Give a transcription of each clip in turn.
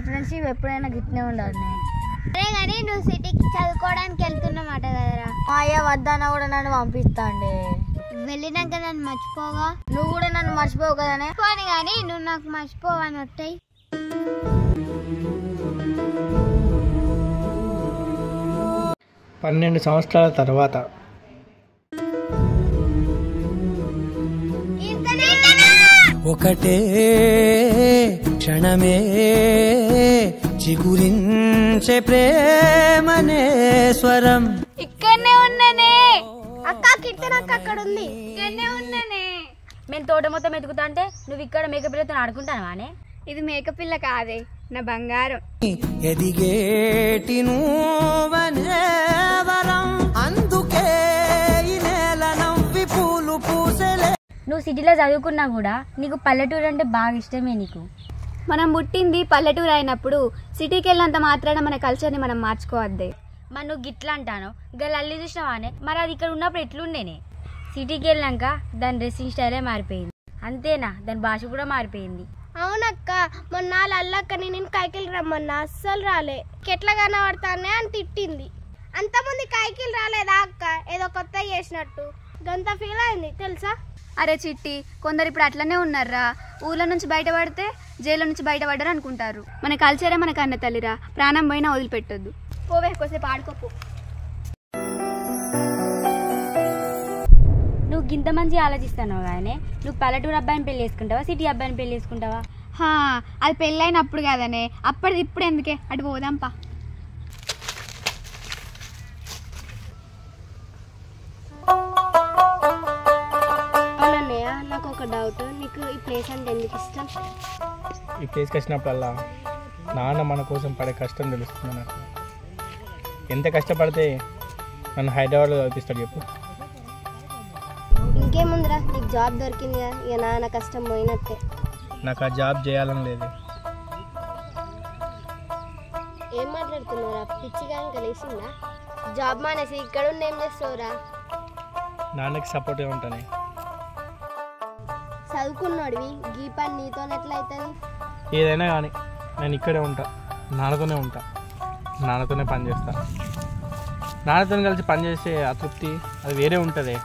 Friendship ఎప్పుడైనా గిట్నే ఉండాలి. అరే కానీ నువ్వు సిటీకి చదువుకోవడానికి వెళ్తున్నమాట కదరా. మా అయ్య వద్దన్నా కూడా నన్ను పంపిస్తాండే. వెళ్ళినాక నన్ను మర్చిపోగా. నువ్వు కూడా నన్ను మర్చిపోవు కదనే. పోనీ కానీ నువ్వు నాకు మర్చిపోవని వస్తాయి. 12 సంవత్సరాల తర్వాత ఒకటే క్షణమే చిగురించే ప్రేమనే స్వరం. ఇక్కడనే ఉన్ననే అక్క, కిట్టన్ అక్క అక్కడ ఉంది. ఇక్కడనే ఉన్ననే. మేము తోట మొత్తం ఎదుగుతా అంటే నువ్వు ఇక్కడ మేకపిల్లతో ఆడుకుంటానవానే? ఇది మేకపిల్ల కాదే, నా బంగారం. ఎదిగేటి నువ్వనే వరం, అందుకే ఈ నేల నవ్వి పూలు పూసలే. నువ్వు సిటీలో చదువుకున్నా కూడా నీకు పల్లెటూరు అంటే బాగా ఇష్టమే. నీకు మనం పుట్టింది పల్లెటూరు అయినప్పుడు సిటీకి వెళ్ళినంత మాత్రాన మన కల్చర్ని మనం మార్చుకోవద్దే. మరి నువ్వు గిట్లా అంటాను గల్ అల్లి చూసినావానే? మరి అది ఇక్కడ ఉన్నప్పుడు ఎట్లుండేనే? సిటీకి వెళ్ళాక దాని డ్రెస్సింగ్ స్టైలే మారిపోయింది. అంతేనా, దాని భాష కూడా మారిపోయింది. అవునక్క, మొన్న అల్లక్కని నేను కైకిలు రమ్మన్నా అస్సలు రాలే. ఎట్లా కనబడతానే అని తిట్టింది. అంతమంది కైకిలు రాలేదా అక్క? ఏదో కొత్త చేసినట్టు గంత ఫీల్ అయింది తెలుసా. అరే చిట్టి, కొందరు ఇప్పుడు అట్లనే ఉన్నారా. ఊళ్ళో నుంచి బయటపడితే జైల్లో నుంచి బయటపడ్డారు అనుకుంటారు. మన కల్చరే మనకు అన్న తల్లిరా, ప్రాణం పోయినా వదిలిపెట్టొద్దు. పోవే కొద్దిసేపు ఆడుకోపో. నువ్వు గింత మంచి ఆలోచిస్తున్నావు కానీ నువ్వు పల్లెటూరు అబ్బాయిని పెళ్లి చేసుకుంటావా, సిటీ అబ్బాయిని పెళ్లి చేసుకుంటావా? అది పెళ్ళైనప్పుడు కదనే, అప్పటిది ఇప్పుడు ఎందుకే, అటు పోదాంపా. అవునన్నయ్య, నాకు ఒక డౌట్. నీకు ఈ ప్లేస్ అంటే ఎందుకు ఇష్టం? ఈ ప్లేస్కి వచ్చినప్పుడల్లా నాన్న మన కోసం పడే కష్టం తెలుస్తుంది నాకు. ఎంత కష్టపడితే నన్ను హైదరాబాద్లో చదివిస్తాడు చెప్పు. ఇంకేముందిరా, నీకు జాబ్ దొరికింది కదా, ఇక నాన్న కష్టం పోయినట్టే. నాకు ఆ జాబ్ చేయాలని లేదు. ఏం మాట్లాడుతున్నావురా, పిచ్చిగా ఇంకా లేచిందా? జాబ్ మానేసి ఇక్కడ ఉండి ఏం చేస్తావురా? నాన్నకి సపోర్ట్గా ఉంటాను. చదువుకున్నాడివి, గీ పని నీతో ఎట్లయితుంది? ఏదైనా కానీ నేను ఇక్కడే ఉంటా, నాన్నతోనే ఉంటా, నాన్నతోనే పని చేస్తా. నాన్నతో కలిసి పని చేసే అతృప్తి అది వేరే ఉంటుంది.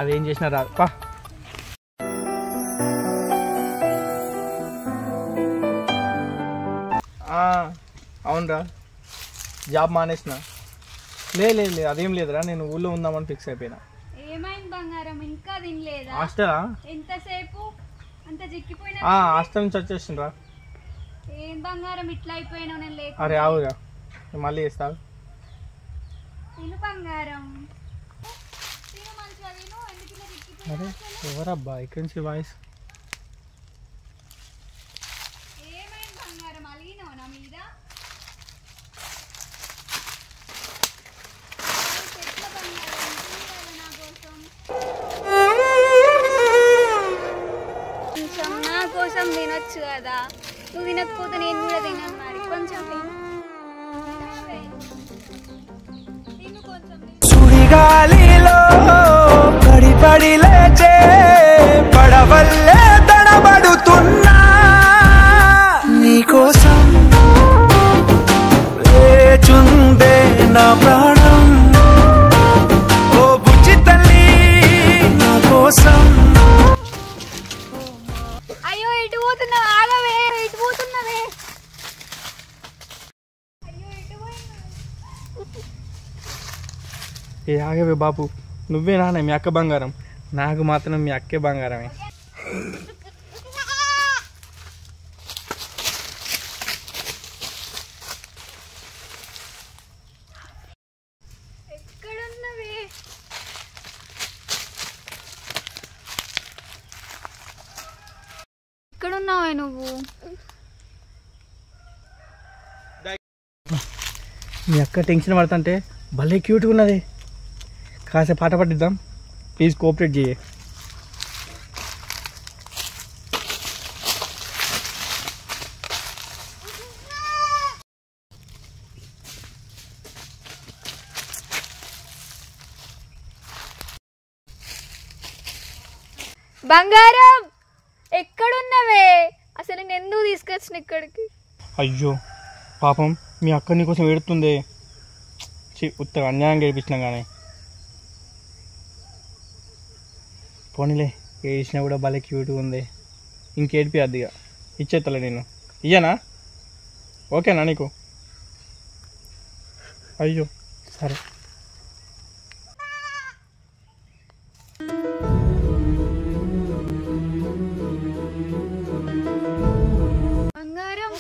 అది ఏం చేసినా రాదు. పా అవునరా, జాబ్ మానేసిన. లేదు అదేం లేదురా, నేను ఊళ్ళో ఉందామని ఫిక్స్ అయిపోయినా. ఏమైంది బంగారం, ఇంకా తినలేదా? హాస్టలా? ఎంతసేపు అంత చిక్కిపోయినా? హాస్టల్ నుంచి వచ్చేసిండ్రా. ఏం బంగారం ఇట్లా అయిపోయినావు? నేను లేక. అరే ఆవురా, మళ్ళీ చేస్తా. తిను బంగారం, తిను మంచిగా తిను. ఎందుకు ఇలా చిక్కిపోయినా? అరే ఎవరబ్బా ఇక్కడి నుంచి వాయిస్? ఏమైంది బంగారం, అలిగినావు నా మీద? ఎట్లా బంగారం, తినలేదా నా కోసం? కొంచెం నా కోసం తినొచ్చు కదా. నువ్వు తినకపోతే నేను కూడా తినను. మరి కొంచెం తిను. సుడిగాలిలో పడి లేచే పడవల్లే తడబడుతున్నా నీకోసం లేచుందే నా ప్రాణం. ఓ బుజ్జి తల్లి నా కోసం. అయ్యో ఇటు పోతున్నావు, ఆగవే. ఇటు పోతున్నావే. అయ్యో ఇటు పోయినా. ఏ ఆగవే బాబు, నువ్వే నాన్న మీ అక్క బంగారం. నాకు మాత్రం మీ అక్కే బంగారమే. ఎక్కడున్నవే? ఎక్కడున్నావే నువ్వు? మీ అక్క టెన్షన్ పడుతుంటే భలే క్యూట్గా ఉన్నది. కాసేపు పాట పట్టిద్దాం ప్లీజ్, కోఆపరేట్ చేయ. బంగారం ఎక్కడున్నవే? అసలు నేను ఎందుకు తీసుకొచ్చిన ఇక్కడికి? అయ్యో పాపం మీ అక్క నీ కోసం ఏడుతుందే. ఉత్తగా అన్యాయం గడిపించినా కానీ పోనీలే, ఏడిచినా కూడా భలే క్యూట్గా ఉంది. ఇంకేడిపి అదిగా ఇచ్చేత్తలే నేను. ఇయ్యనా? ఓకేనా నీకు? అయ్యో సరే. బంగారం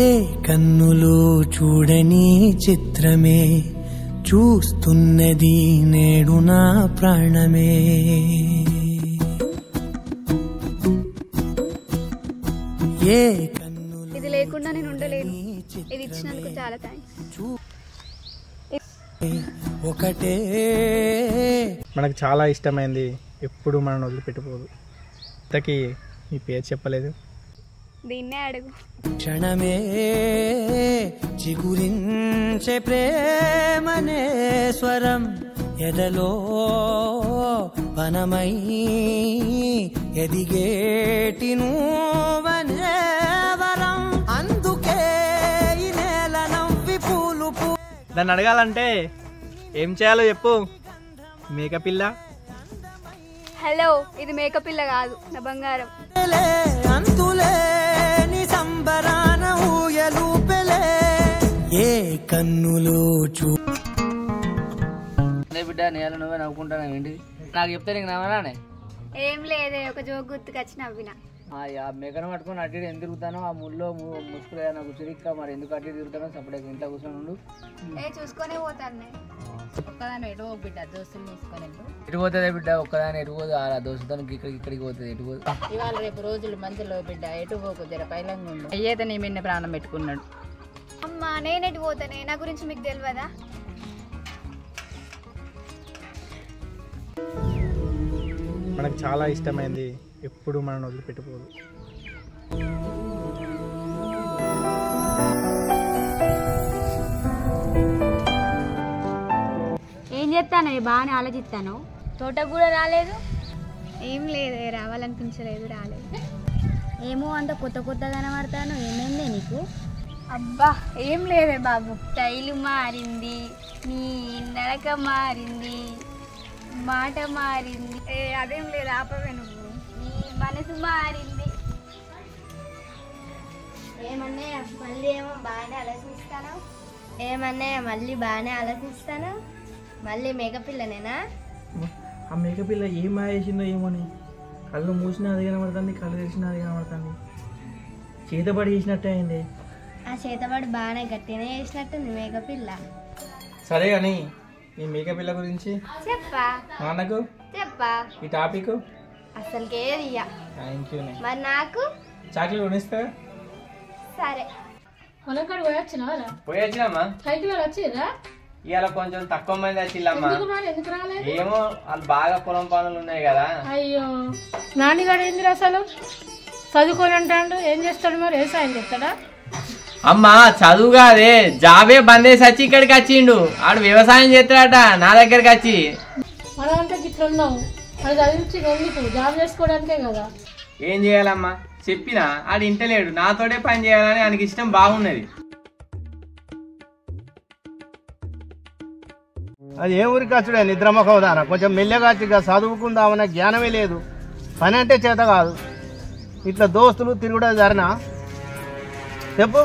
ఏ కన్నులు చూడని చిత్రమే చూస్తున్నది నేడు నా ప్రాణమే. ఏ కన్నులు ఇది లేకుండా నేను ఉండలేను. ఇది ఇచ్చినందుకు చాలా థ్యాంక్స్. ఒకటే మనకు చాలా ఇష్టమైంది, ఎప్పుడు మనం వదిలిపెట్టిపోదు. ఇంతకీ నీ పేరు చెప్పలేదు. దీన్నే అడుగు. క్షణమే చిగురించే ప్రేమనే స్వరం ఎదలో వనమై ఎదిగేటి నువ్వనే వరం. అందుకే ఈ నేల నవ్వి పూలు దాన్ని అడగాలంటే ఏం చేయాలో చెప్పు మేకపిల్ల. హలో, ఇది మేకప్ పిల్ల కాదు, నా బంగారం. అంతులే నీ సంబరాన ఊయలు పెలే. ఏ కన్నులు చూ బిడ్డ నేను నువ్వే నవ్వుకుంటాను ఏంటి? నాకు చెప్తే నీకు నవ్వరానే? ఏం లేదే, ఒక జోక్ గుర్తుకొచ్చి నవ్విన. మేకను పట్టుకొని అటు ఇటు ఎందుకు తిరుగుతానో, ఆ ముళ్ళో ముసుకులే నాకు చిరిక్క, మరి ఎందుకు అటు ఇటు తిరుగుతానో సపరేట్ ఇంట్లో కూర్చొని ఉండు. చూసుకొని పోతాను. ఒక్కదాని ఎటు బిడ్డ దోస్తులు తీసుకొని ఎటు పోతుంది బిడ్డ? ఒక్కదాని ఎటు పోదు, అలా దోస్తుతో ఇక్కడికి పోతుంది. ఎటు పోదు? ఇవాళ రేపు రోజులు మంచిలో బిడ్డ ఎటు పోకు, జర పైలంగా ఉండు. అయ్యేత నీ మీద ప్రాణం పెట్టుకున్నాడు. అమ్మా, నేనెటు పోతానే? నా గురించి మీకు తెలియదా? మనకు చాలా ఇష్టమైంది, ఎప్పుడు మనం వదిలిపెట్టిపోదు. ఏం చేస్తాను? బాగానే ఆలోచిస్తాను. తోటకు కూడా రాలేదు. ఏం లేదే, రావాలనిపించలేదు, రాలేదు. ఏమో అంత కొత్త కొత్తగా కనబడతాను. ఏమైందే నీకు? అబ్బా, ఏం లేదే బాబు. స్టైలు మారింది, నీ నడక మారింది, మాట మారింది. అదేం లేదు, ఆపవే నువ్వు. నీ మనసు మారింది. ఏమన్నయ్య మళ్ళీ ఏమో బాగానే ఆలోచిస్తాను. ఏమన్నయ్య మళ్ళీ బాగానే ఆలోచిస్తాను. మళ్ళీ మేకపిల్లనేనా? ఆ మేకపిల్ల ఏం మాయ చేసిందో ఏమోని. కళ్ళు మూసినా అది కనబడుతుంది, కళ్ళు తెరిచినా అది కనబడుతుంది. చేతబడి చేసినట్టే అయింది. ఆ చేతబడి బాగానే గట్టినే చేసినట్టుంది మేకపిల్ల. సరే కానీ ఈ మేకపిల్ల గురించి చెప్పా నాన్నకు చెప్పా ఈ టాపిక్ అసలుకే ఇయ్యా. Thank you. మరి నాకు చాక్లెట్ కొనిస్తా. సరే. పోయొచ్చినమ్మా. ఇవాళ కొంచెం తక్కువ మంది వచ్చిల్లమ్మా. ఏమో వాళ్ళు బాగా పొలం పనులు ఉన్నాయి కదా. అయ్యో, నాన్నగాడు ఏంది అసలు చదువుకొని అంటాడు? ఏం చేస్తాడు మరి? వ్యవసాయం చేస్తాడా? అమ్మా చదువు కాదే, జాబే బంద్ చేసి వచ్చి ఇక్కడికి వచ్చిండు. ఆడు వ్యవసాయం చేస్తాడట నా దగ్గరికి వచ్చి. మనం అంటే ఇట్లా ఉన్నావు, అది చదివించి ఎందుకు? జాబ్ చేసుకోవడానికే కదా. ఏం చేయాలమ్మా చెప్పినా ఆడు ఇంటలేడు. నాతోటే పని చేయాలని ఆయనకి ఇష్టం బాగున్నది. అది ఏ ఊరికి వచ్చుడే నిద్రముఖం దాన. కొంచెం మెల్లగా చదువుకుందామన్న జ్ఞానమే లేదు. పని అంటే చేత కాదు. ఇట్లా దోస్తులు తిరుగుడు జరినా చెప్పు.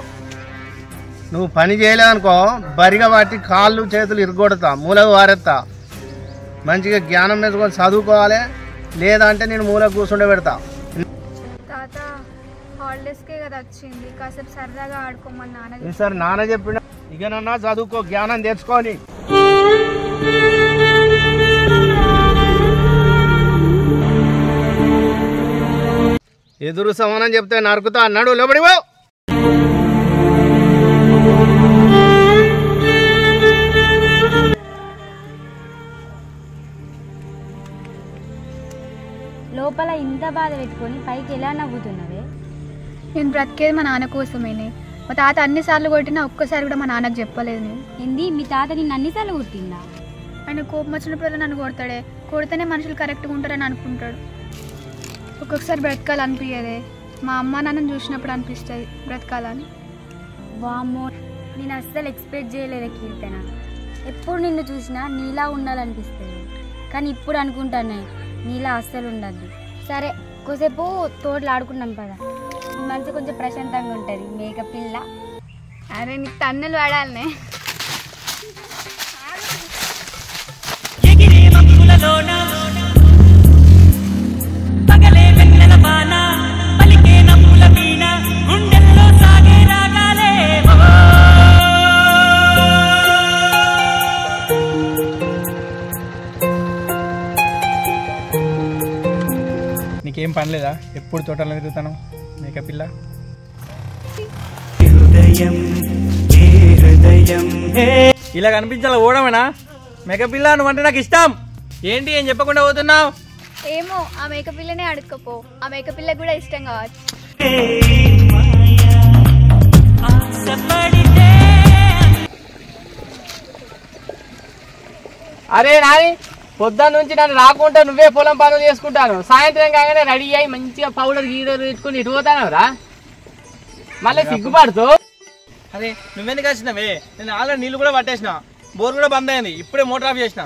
నువ్వు పని చేయలేదనుకో, బరిగా వాటి కాళ్ళు చేతులు ఇరుగొడతా, మూలకు వారెత్తా. మంచిగా జ్ఞానం నేర్చుకొని చదువుకోవాలి, లేదంటే నేను మూలకు కూర్చుండే పెడతా. తాత, హాలిడేస్కే కదా వచ్చింది, కాసేపు సరదాగా ఆడుకోమని నాన్న. ఈసారి నాన్న చెప్పిన ఇకనన్నా చదువుకో, జ్ఞానం తెచ్చుకొని. ఎదురు సమానం చెప్తే నరుకుతా అన్నాడు. లోపడివో. లోపల ఇంత బాధ పెట్టుకొని పైకి ఎలా నవ్వుతున్నవే? నేను బ్రతికేది మా నాన్న కోసమేనే. మా తాత అన్నిసార్లు కొట్టినా ఒక్కసారి కూడా మా నాన్నకు చెప్పలేదు నేను. ఏంది మీ తాత నిన్ను అన్నిసార్లు కొట్టిందా? ఆయన కోపం వచ్చినప్పుడు నన్ను కొడతాడే, కొడితేనే మనుషులు కరెక్ట్గా ఉంటారని అనుకుంటాడు. ఒక్కొక్కసారి బ్రతకాలనిపించదే, మా అమ్మ నాన్నని చూసినప్పుడు అనిపిస్తుంది బ్రతకాలని. వామ్మో, నేను అస్సలు ఎక్స్పెక్ట్ చేయలేదు కీర్తన. ఎప్పుడు నిన్ను చూసినా నీలా ఉండాలనిపిస్తుంది, కానీ ఇప్పుడు అనుకుంటానే నీలా అస్సలు ఉండద్దు. సరే కొద్దిసేపు తోటలు ఆడుకున్నాం పదా, మనసు కొంచెం ప్రశాంతంగా ఉంటుంది. మేక పిల్ల. అరే నీకు తన్నులు వాడాలనే. నీకేం పని లేదా? ఎప్పుడు తోటలో తిరుగుతాను మేకపిల్ల. ఇలా కనిపించాల ఓడమేనా మేకపిల్ల? నువ్వంటే నాకు ఇష్టం. ఏంటి ఏం చెప్పకుండా పోతున్నావు? ఏమో, ఆ మేకపిల్లనే అడుక్కపో, ఆ మేకపిల్ల కూడా ఇష్టం కావచ్చు. అరే నాని, పొద్దున్న నుంచి నన్ను రాకుంటే నువ్వే పొలం పనులు చేసుకుంటాను. సాయంత్రం కాగానే రెడీ అయ్యి మంచిగా పౌడర్ గీడర్ పెట్టుకుని ఇటు పోతాను రా, మళ్ళీ సిగ్గుపడుతూ. అరే నువ్వెందుకు వచ్చినావే? నేను ఆల్రెడీ నీళ్ళు కూడా పట్టేసిన, బోర్ కూడా బంద్ అయింది, ఇప్పుడే మోటార్ ఆఫ్ చేసిన.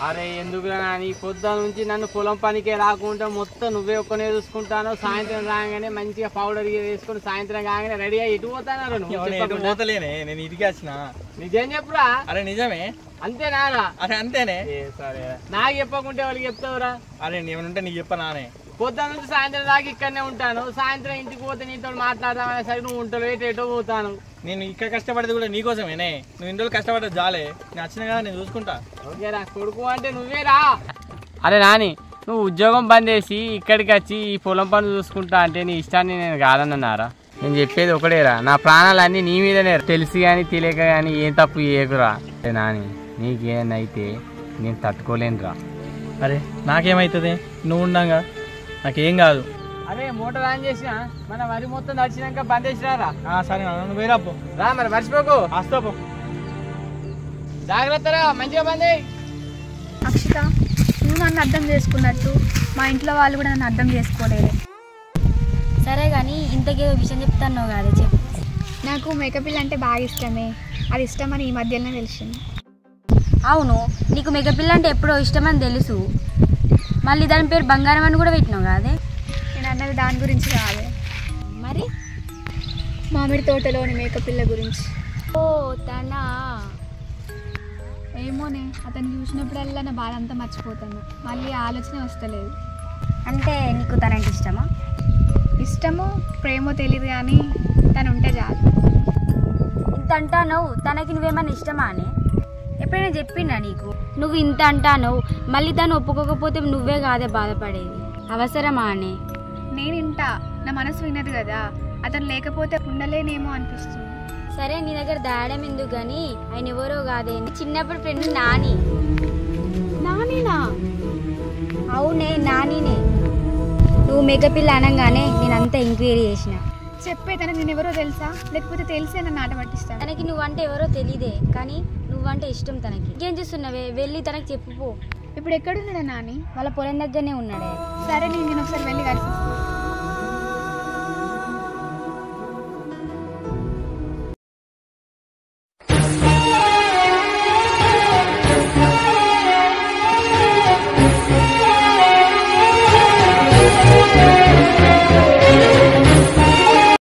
అరే ఎందుకురా నాని, పొద్దున్న నుంచి నన్ను పొలం పనికే రాకుండా మొత్తం నువ్వే ఒక్కనే చూసుకుంటాను. సాయంత్రం రాగానే మంచిగా పౌడర్ గీడ వేసుకుని సాయంత్రం కాగానే రెడీ అయ్యి ఇటు పోతాను. పోతలేనే, నేను ఇదికి వచ్చిన. నిజం చెప్పురా. అరే నిజమే. అంతేనారా? అరే అంతేనే. సరే, నాకు చెప్పకుంటే వాళ్ళకి చెప్తావురా? అరే నేనుంటే నీకు చెప్పనానే. పొద్దున్న నుంచి సాయంత్రం దాకా ఇక్కడనే ఉంటాను. సాయంత్రం ఇంటికి పోతే నీతో మాట్లాడదామనే సరే నువ్వు ఉంటావు, ఏటో పోతాను. నేను ఇక్కడ కష్టపడేది కూడా నీకోసమేనే. నువ్వు ఇన్ని రోజులు కష్టపడ్డది జాలే, నేను వచ్చిన కదా నేను చూసుకుంటా. ఓకేరా, కొడుకు అంటే నువ్వేరా. అరే నాని, నువ్వు ఉద్యోగం బంద్ చేసి ఇక్కడికి వచ్చి ఈ పొలం పనులు చూసుకుంటా అంటే నీ ఇష్టాన్ని నేను కాదన్నారా? నేను చెప్పేది ఒకటేరా, నా ప్రాణాలన్నీ నీ మీదనే. తెలిసి కానీ తెలియక కానీ ఏం తప్పు చేయకురా. అరే నాని, నీకేనైతే నేను తట్టుకోలేనురా. అరే నాకేమవుతుంది? నువ్వు ఉండగా నాకేం కాదు. అరే మోటార్ ఆన్ చేసిన, మన వరి మొత్తం నడిచినాక బంద్ చేసినారా? సరే నువ్వు వేరాపో రా, మరి మర్చిపోకు. వస్తాపో. జాగ్రత్తరా, మంచిగా బంద్. అక్షిత, నువ్వు నన్ను అర్థం చేసుకున్నట్టు మా ఇంట్లో వాళ్ళు కూడా నన్ను అర్థం చేసుకోలేదు. సరే కానీ ఇంతకేదో విషయం చెప్తాను కాదే, చెప్పు. నాకు మేకపిల్ల అంటే బాగా ఇష్టమే, అది ఇష్టమని ఈ మధ్యలోనే తెలిసింది. అవును, నీకు మేకపిల్ల అంటే ఎప్పుడో ఇష్టమని తెలుసు, మళ్ళీ దాని పేరు బంగారం అని కూడా పెట్టినావు కాదే. నేను అన్నది దాని గురించి కాదే, మరి మామిడి తోటలోని మేకపిల్ల గురించి. ఓ తనా? ఏమోనే, అతను చూసినప్పుడల్లా నా బాధ అంతా మర్చిపోతాను, మళ్ళీ ఆలోచన వస్తలేదు. అంటే నీకు తనంటే ఇష్టమా? ఇష్టమో ప్రేమో తెలియదు కానీ తను ఉంటే చాలు. ఇంత అంటాను, తనకి నువ్వేమన్నా ఇష్టమా అని ఎప్పుడైనా చెప్పిండా నీకు? నువ్వు ఇంత అంటాను, మళ్ళీ తను ఒప్పుకోకపోతే నువ్వే కాదే బాధపడేది. అవసరమా అని? నేను ఇంటా, నా మనసు వినదు కదా, అతను లేకపోతే ఉండలేనేమో అనిపిస్తుంది. సరే, నీ దగ్గర దాయడం ఎందుకు కానీ ఆయన ఎవరో కాదే, చిన్నప్పుడు ఫ్రెండ్ నాని. నానేనా? అవునే, నానినే. నువ్వు మేకపిల్ల అనగానే నేనంతా ఎంక్వైరీ చేసిన. చెప్పే, తనకి నేను ఎవరో తెలుసా, లేకపోతే తెలిసే నన్ను ఆట పట్టిస్తాను? తనకి నువ్వంటే ఎవరో తెలియదే, కానీ నువ్వంటే ఇష్టం తనకి. ఇంకేం చేస్తున్నావే, వెళ్ళి తనకి చెప్పుకో. ఇప్పుడు ఎక్కడున్నాడా నాని? వాళ్ళ పొలం దగ్గరనే ఉన్నాడే. సరే, నేను ఒకసారి వెళ్ళి కలిసి